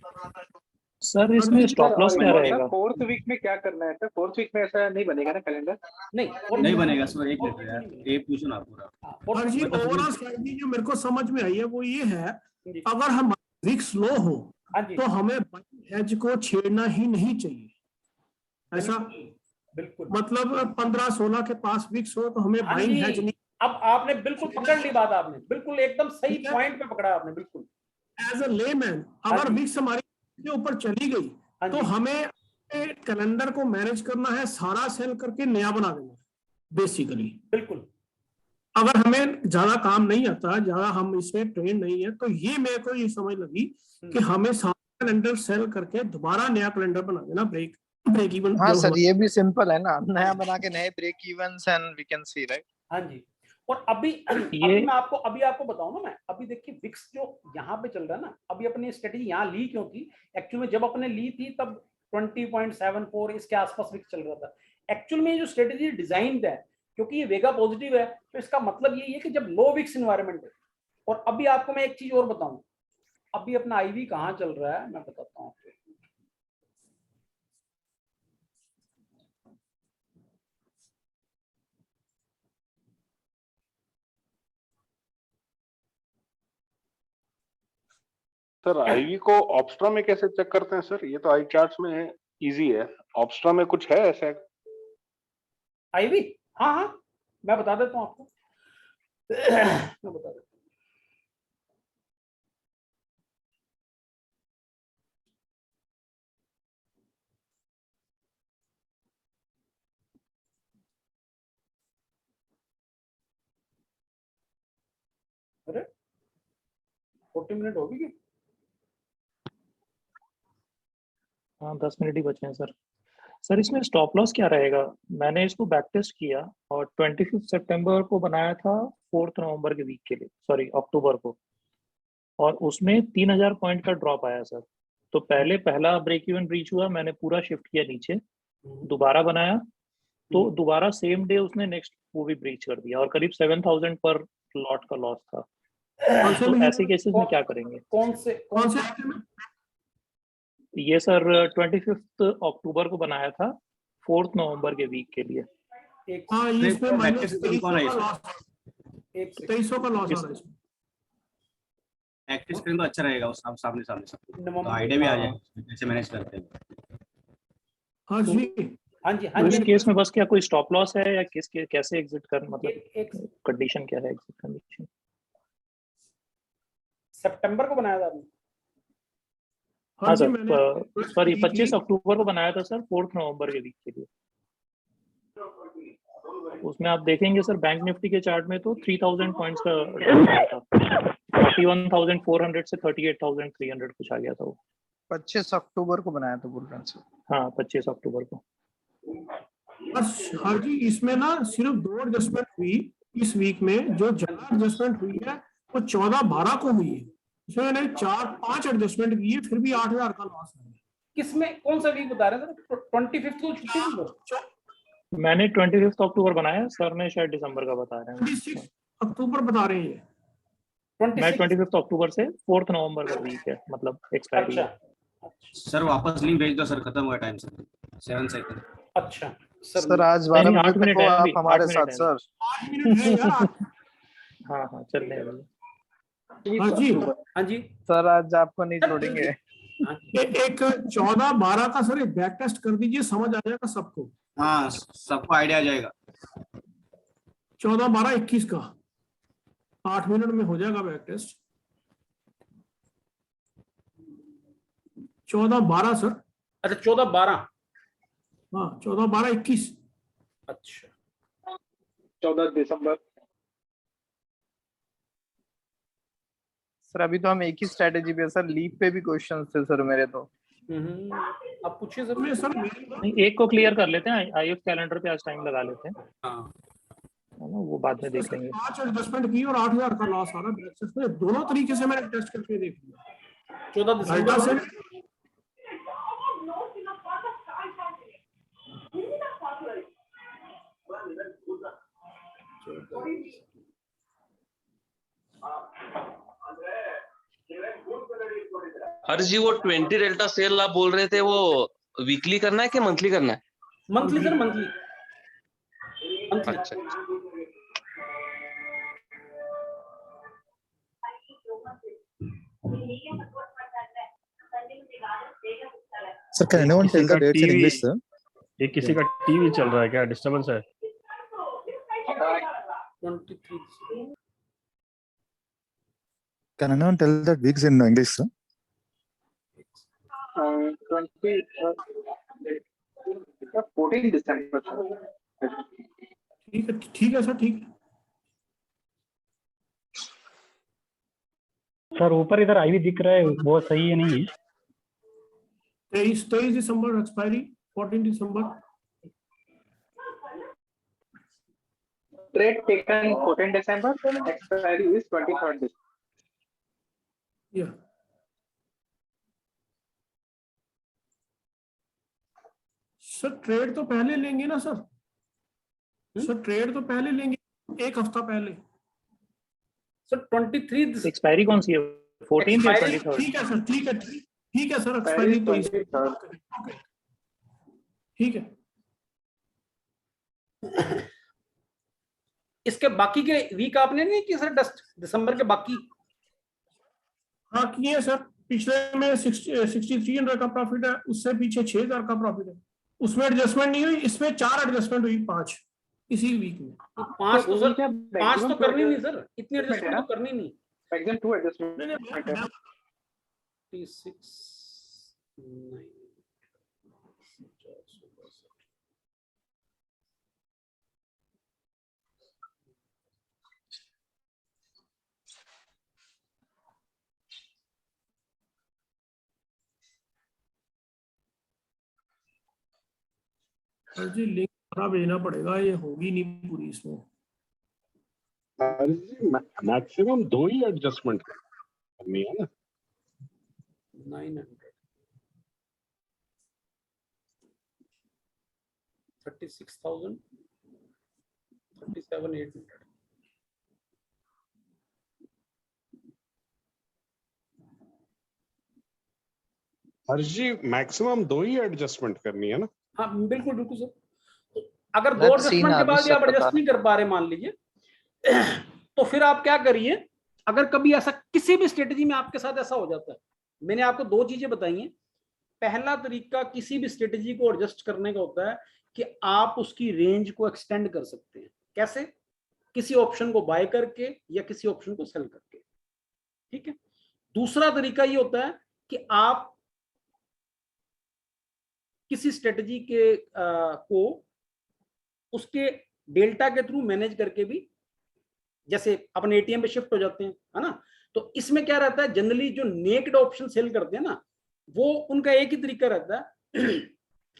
Speaker 11: सर इसमें स्टॉप लॉस क्या रहेगा?
Speaker 10: 4th वीक में क्या करना है सर? 4th वीक में ऐसा नहीं बनेगा ना कैलेंडर?
Speaker 6: नहीं बनेगा सर, एक मिनट यार, एक पूछो ना पूरा।
Speaker 7: और जी ओवरऑल स्ट्रेटजी जो मेरे को समझ में आई है वो ये है, अगर हम रिस्क लो हो तो हमें हेज को छेड़ना ही नहीं चाहिए। ऐसा
Speaker 1: बिल्कुल,
Speaker 7: मतलब 15-16 के पास विक्स हो तो हमें बाइंग हेज नहीं।
Speaker 1: अब आपने बिल्कुल पकड़ ली बात, आपने बिल्कुल एकदम सही पॉइंट पे पकड़ा आपने बिल्कुल।
Speaker 7: एज अ लेमैन अगर विक्स हमारी के ऊपर चली गई तो हमें कैलेंडर को मैनेज करना है, सारा सेल करके नया बना देना है बेसिकली।
Speaker 1: बिल्कुल,
Speaker 7: अगर हमें ज्यादा काम नहीं आता, ज्यादा हम इसमें ट्रेन नहीं है, तो ये मेरे को ये समझ लगी कि हमें सारा कैलेंडर सेल करके दोबारा नया कैलेंडर बना देना, ब्रेक इवन।
Speaker 3: हाँ सर, ये भी सिंपल है ना, नया बना के नए break evens and we can see, right.
Speaker 1: हाँ जी। और अभी मैं आपको बताऊं ना, मैं अभी देखिए विक्स जो यहाँ पे चल रहा है ना, अभी अपनी स्ट्रेटेजी यहाँ ली क्यों थी, एक्चुअल में जब अपने ली थी तब 20.74 इसके आसपास विक्स चल रहा था। एक्चुअल में जो स्ट्रेटेजी डिजाइन है, क्योंकि ये वेगा पॉजिटिव है, तो इसका मतलब यही है कि जब लो विक्स इन्वायरमेंट है। और अभी आपको मैं एक चीज और बताऊं, अभी अपना आईवी कहाँ चल रहा है मैं बताता हूँ आपको।
Speaker 12: सर आईवी को ऑब्स्ट्रा में कैसे चेक करते हैं सर? ये तो आई चार्ट्स में इजी है, ऑब्स्ट्रा में कुछ है ऐसा?
Speaker 1: आईवी हाँ हाँ मैं बता देता हूँ आपको। मैं बता देता हूँ। अरे 40 मिनट होगी क्या?
Speaker 11: हाँ 10 मिनट ही बचे हैं सर। सर इसमें स्टॉप लॉस क्या रहेगा? मैंने इसको बैक टेस्ट किया और 25 सितंबर को बनाया था 4 नवंबर के वीक के लिए, सॉरी अक्टूबर को, और उसमें 3000 पॉइंट का ड्रॉप आया सर। तो पहला ब्रेक इवन रीच हुआ, मैंने पूरा शिफ्ट किया नीचे, दोबारा बनाया, तो दोबारा सेम डे उसने नेक्स्ट वो भी ब्रीच कर दिया और करीब 7000 पर लॉट का लॉस था। तो ऐसे केसेस में क्या करेंगे?
Speaker 7: कौन से
Speaker 11: ये सर 25 अक्टूबर को बनाया था 4 नवंबर के वीक के लिए।
Speaker 7: हाँ इसमें माइनस 2300 का लॉस आ रहा है इसमें।
Speaker 6: एक्टिव स्क्रीन तो अच्छा रहेगा, उस सामने सब तो आइडिया भी आ जाएगा कैसे मैनेज करते हैं।
Speaker 7: हाँ जी
Speaker 1: हाँ जी
Speaker 11: तो इस केस में बस क्या कोई स्टॉप लॉस है या कैसे एग्जिट कर, मतलब कंडीशन क्या है एग्जिट कंडीशन?
Speaker 1: सितंबर को बनाया था आपने?
Speaker 11: हाँ सर, सॉरी 25 अक्टूबर को बनाया था सर 4 नवंबर के वीक के लिए। उसमें आप देखेंगे सर बैंक निफ्टी के चार्ट में तो 3000 पॉइंट्स का ड्रॉप आया था, 41,400 से 38,300 कुछ आ गया था वो।
Speaker 3: 25 अक्टूबर को बनाया था बुल रन से।
Speaker 11: हाँ 25 अक्टूबर को।
Speaker 7: बस हाँ जी, इसमें ना सिर्फ 2 एडजस्टमेंट हुई इस वीक में। जो ज्यादा एडजस्टमेंट हुई है वो 14-12 को हुई है। इसमें मैंने 4-5 एडजस्टमेंट किए, फिर भी 8000 का लॉस है।
Speaker 1: किसमें कौन सा वीक बता रहे हैं सर? 25 को छुट्टी थी?
Speaker 11: मैंने 25 अक्टूबर बनाया, सर ने शायद दिसंबर का बता रहे हैं।
Speaker 7: 26 अक्टूबर बता रहे हैं।
Speaker 11: मैं 25 अक्टूबर से 4 नवंबर का वीक है, मतलब एक्सपायरी है।
Speaker 6: सर वापस लिंक भेज दो सर, खत्म हुआ टाइम सर, 7 सेकंड।
Speaker 1: अच्छा
Speaker 3: सर आज 12
Speaker 11: 8
Speaker 3: मिनट
Speaker 11: है
Speaker 3: आप
Speaker 11: अभी,
Speaker 3: हमारे
Speaker 11: 8
Speaker 3: साथ
Speaker 11: मिनट
Speaker 3: सर।
Speaker 7: 8 मिनट है यार।
Speaker 11: हाँ हाँ चल रहे हैं।
Speaker 7: हाँ जी
Speaker 1: हाँ जी
Speaker 3: सर आज आपको नहीं छोड़ेंगे।
Speaker 7: एक 14-12 का सर एक बैक टेस्ट कर दीजिए, समझ आ जाएगा सबको।
Speaker 6: हाँ सबको आइडिया आ जाएगा।
Speaker 7: 14-12-21 का 8 मिनट में हो जाएगा बैक टेस्ट। 14-12 सर।
Speaker 1: अच्छा 14-12।
Speaker 7: हाँ 14-12-21।
Speaker 1: अच्छा
Speaker 10: 14 दिसंबर।
Speaker 3: सर अभी तो हम एक ही स्ट्रेटेजी पे सर, लीप पे भी क्वेश्चंस थे सर मेरे तो।
Speaker 1: आप पूछिए सर।
Speaker 11: नहीं, एक को क्लियर कर लेते हैं, आईएफ कैलेंडर पे आज टाइम लगा लेते हैं।
Speaker 1: हाँ
Speaker 11: है ना, वो बाद में देख लेंगे।
Speaker 7: 5 एडजस्टमेंट की और 8000 का लॉस आ रहा है बैक टेस्ट में। दोनों तरीके से मैंने टेस्ट करके देख लिया।
Speaker 1: 14 दिसंबर से
Speaker 14: हर जी वो 20 डेल्टा सेल आप बोल रहे थे, वो वीकली करना है कि मंथली करना है?
Speaker 1: Monthly sir, monthly.
Speaker 14: अच्छा
Speaker 15: sir can anyone tell the dates in English sir?
Speaker 4: ये किसी का टीवी चल रहा है क्या? डिस्टर्बेंस है?
Speaker 1: 23
Speaker 15: Can anyone tell the weeks in English sir?
Speaker 10: 14 दिसंबर।
Speaker 7: ठीक है सर, ठीक है।
Speaker 11: सर ऊपर इधर आईवी दिख रहा है, वो सही है नहीं है?
Speaker 7: 23 दिसंबर एक्सपायरी, 14 दिसंबर।
Speaker 10: Trade taken 14 December, expiry is 23rd December.
Speaker 7: Yeah. Sir trade तो पहले लेंगे ना सर? सर ट्रेड तो पहले लेंगे, एक हफ्ता पहले।
Speaker 1: सर 23
Speaker 11: एक्सपायरी कौन सी है? 14 या
Speaker 1: Expiry-
Speaker 11: 23?
Speaker 7: ठीक है सर, ठीक है सर, एक्सपायरी तो ठीक है।
Speaker 1: इसके बाकी के वीक आपने नहीं किए सर? दिसंबर के बाकी?
Speaker 7: हाँ किए सर, पिछले में 6300 का प्रॉफिट है, उससे पीछे 6000 का प्रॉफिट है, उसमें एडजस्टमेंट नहीं हुई, इसमें 4 एडजस्टमेंट हुई, 5 इसी वीक में।
Speaker 1: तो 5 तो सर 5 तो करनी नहीं सर, इतनी एडजस्टमेंट तो करनी नहीं।
Speaker 10: Maximum 2 adjustment.
Speaker 1: 36 9
Speaker 7: सर जी लिंक पूरा भेजना पड़ेगा, ये होगी नहीं पूरी इसमें।
Speaker 12: मैक्सिमम 2 ही एडजस्टमेंट करनी है ना।
Speaker 1: 900 36,000 37,800।
Speaker 12: जी मैक्सिमम 2 ही एडजस्टमेंट करनी है ना।
Speaker 1: हाँ बिल्कुल बिल्कुल सर। तो अगर 2
Speaker 3: Let's see
Speaker 1: एडजस्टमेंट
Speaker 3: ना,
Speaker 1: के बाद
Speaker 3: अभी
Speaker 1: भी आप
Speaker 3: सब
Speaker 1: एडजस्ट
Speaker 3: बता
Speaker 1: नहीं कर पा रहे मान लीजिए, तो फिर आप क्या करिए, अगर कभी ऐसा किसी भी स्ट्रेटेजी में आपके साथ ऐसा हो जाता है, मैंने आपको 2 चीजें बताई हैं। पहला तरीका किसी भी स्ट्रेटेजी को एडजस्ट करने का होता है कि आप उसकी रेंज को एक्सटेंड कर सकते हैं। कैसे? किसी ऑप्शन को बाय करके या किसी ऑप्शन को सेल करके। ठीक है। दूसरा तरीका ये होता है कि आप किसी स्ट्रेटेजी के को उसके डेल्टा के थ्रू मैनेज करके भी, जैसे अपने एटीएम पे शिफ्ट हो जाते हैं, है ना। तो इसमें क्या रहता है, जनरली जो नेक्ड ऑप्शन सेल करते हैं ना, वो उनका एक ही तरीका रहता है।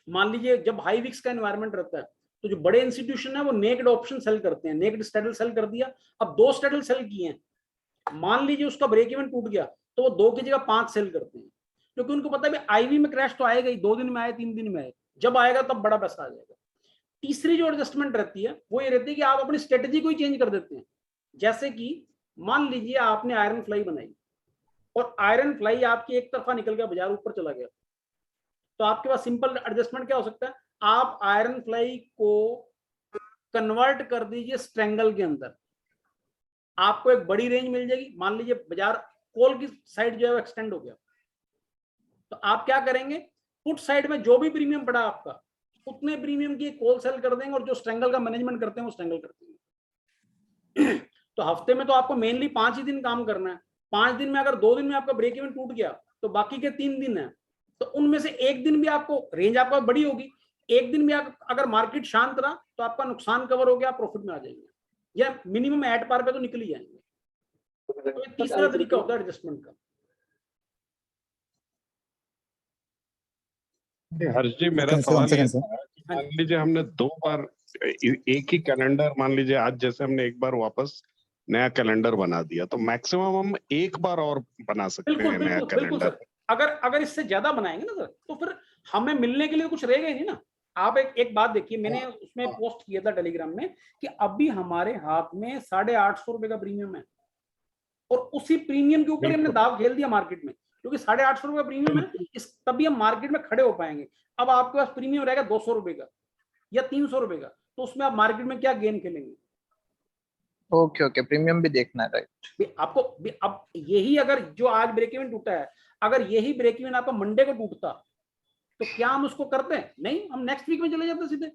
Speaker 1: मान लीजिए जब हाई विक्स का एनवायरनमेंट रहता है, तो जो बड़े इंस्टीट्यूशन है वो नेक्ड ऑप्शन सेल करते हैं, नेक्ड स्टेडल सेल कर दिया। अब 2 स्टेडल सेल किए हैं, मान लीजिए उसका ब्रेक इवन टूट गया, तो वो 2 की जगह 5 सेल करते हैं, क्योंकि उनको पता है आईवी में क्रैश तो आएगा ही, 2 दिन में आए 3 दिन में आए, जब आएगा तब बड़ा पैसा आ जाएगा। तीसरी जो एडजस्टमेंट रहती है वो ये रहती है कि आप अपनी स्ट्रेटेजी को ही चेंज कर देते हैं। जैसे कि मान लीजिए आपने आयरन फ्लाई बनाई और आयरन फ्लाई आपकी एक तरफा निकल गया, बाजार ऊपर चला गया, तो आपके पास सिंपल एडजस्टमेंट क्या हो सकता है, आप आयरन फ्लाई को कन्वर्ट कर दीजिए स्ट्रेंगल के अंदर, आपको एक बड़ी रेंज मिल जाएगी। मान लीजिए बाजार कॉल की साइड जो है एक्सटेंड हो गया, तो आप क्या करेंगे, पुट साइड में जो भी प्रीमियम पड़ा आपका, उतने प्रीमियम की कॉल सेल कर देंगे, और जो स्ट्रेंगल का मैनेजमेंट करते हैं वो स्ट्रेंगल करते हैं। तो हफ्ते में तो आपको मेनली 5 ही दिन काम करना है। 5 दिन में अगर 2 दिन में आपका ब्रेक इवन टूट गया, तो बाकी के 3 दिन है, तो उनमें से एक दिन भी आपको रेंज आपका बड़ी होगी, एक दिन भी अगर मार्केट शांत रहा तो आपका नुकसान कवर हो गया, आप प्रॉफिट में आ जाएंगे, या मिनिमम एट पार पे तो निकल ही जाएंगे। तो ये तीसरा तरीका होता है एडजस्टमेंट का।
Speaker 12: हर्ष जी मेरा सवाल ये था, मान लीजिए हमने 2 बार एक ही कैलेंडर, मान लीजिए आज जैसे हमने एक बार वापस नया कैलेंडर बना दिया, तो मैक्सिमम हम एक बार और बना सकते हैं नया कैलेंडर।
Speaker 1: अगर इससे ज्यादा बनाएंगे ना सर, तो फिर हमें मिलने के लिए कुछ रहेगा ही नहीं ना। आप एक बात देखिए, मैंने उसमें पोस्ट किया था टेलीग्राम में कि अभी हमारे हाथ में 850 रुपए का प्रीमियम है, और उसी प्रीमियम के ऊपर हमने दाव खेल दिया मार्केट में, क्योंकि 850 रुपए का प्रीमियम है, तभी हम मार्केट में खड़े हो पाएंगे। अब आपके पास प्रीमियम रहेगा 200 रुपए का या 300 रुपए का, तो उसमें आप मार्केट में क्या गेन खेलेंगे?
Speaker 3: ओके प्रीमियम भी देखना है, राइट।
Speaker 1: आपको अब यही, अगर जो आज ब्रेक इवन टूटा है, अगर यही ब्रेक इवन आपका मंडे को टूटता, तो क्या हम उसको करते हैं? नहीं, हम नेक्स्ट वीक में चले जाते सीधे।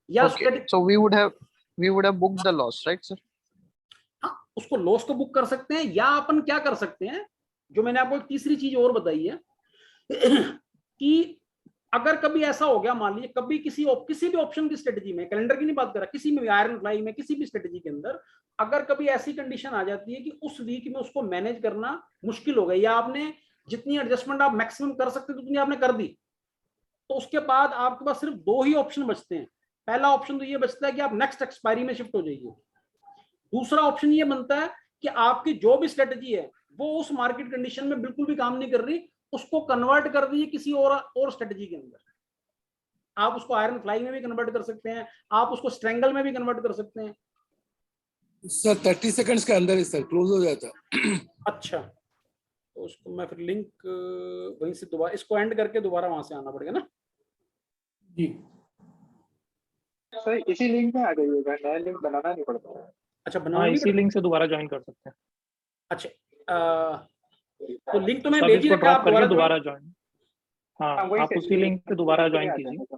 Speaker 1: या
Speaker 3: so we would have booked the loss, right sir?
Speaker 1: हाँ, उसको लॉस को बुक कर सकते हैं, या अपन क्या कर सकते हैं, जो मैंने आपको एक तीसरी चीज और बताई है कि अगर कभी ऐसा हो गया, मान लीजिए कभी किसी भी ऑप्शन की स्ट्रेटेजी में, कैलेंडर की नहीं बात कर रहा, किसी में भी, आयरन फ्लाई में, किसी भी स्ट्रेटेजी के अंदर अगर कभी ऐसी कंडीशन आ जाती है कि उस वीक में उसको मैनेज करना मुश्किल हो गई, या आपने जितनी एडजस्टमेंट आप मैक्सिमम कर सकते थे उतनी आपने कर दी, तो उसके बाद आपके पास सिर्फ 2 ही ऑप्शन बचते हैं। पहला ऑप्शन तो ये बचता है कि आप नेक्स्ट एक्सपायरी में शिफ्ट हो जाइए। दूसरा ऑप्शन ये बनता है कि आपकी जो भी स्ट्रेटजी है वो उस मार्केट कंडीशन में बिल्कुल भी काम नहीं कर रही, उसको कन्वर्ट कर दीजिए किसी और स्ट्रेटजी के अंदर। आप उसको आयरन फ्लाई में भी कन्वर्ट कर सकते हैं, आप उसको स्ट्रेंगल में भी कन्वर्ट कर सकते हैं।
Speaker 16: सर 30 सेकंड्स के अंदर ही सर क्लोज हो जाता है।
Speaker 1: अच्छा, तो उसको मैं फिर लिंक वहीं से दोबारा इसको एंड करके दोबारा वहां से आना पड़ेगा ना
Speaker 7: जी।
Speaker 10: सर इसी लिंक में आ जाइएगा, नया लिंक बनाना नहीं पड़ता।
Speaker 1: अच्छा,
Speaker 11: हाँ
Speaker 1: बनाना
Speaker 11: इसी लिंक से दोबारा ज्वाइन कर सकते हैं।
Speaker 1: अच्छा, तो लिंक तो मैं
Speaker 11: सब
Speaker 1: भेज ही
Speaker 11: इसको
Speaker 1: रखा,
Speaker 11: ड्रॉप
Speaker 1: आप
Speaker 11: करके
Speaker 1: दोबारा
Speaker 11: दोबारा ज्वाइन, हाँ
Speaker 10: वही
Speaker 11: आप
Speaker 10: से
Speaker 11: उसी लिंक पे दोबारा ज्वाइन
Speaker 10: आ
Speaker 11: कीजिए।
Speaker 10: जाएगा।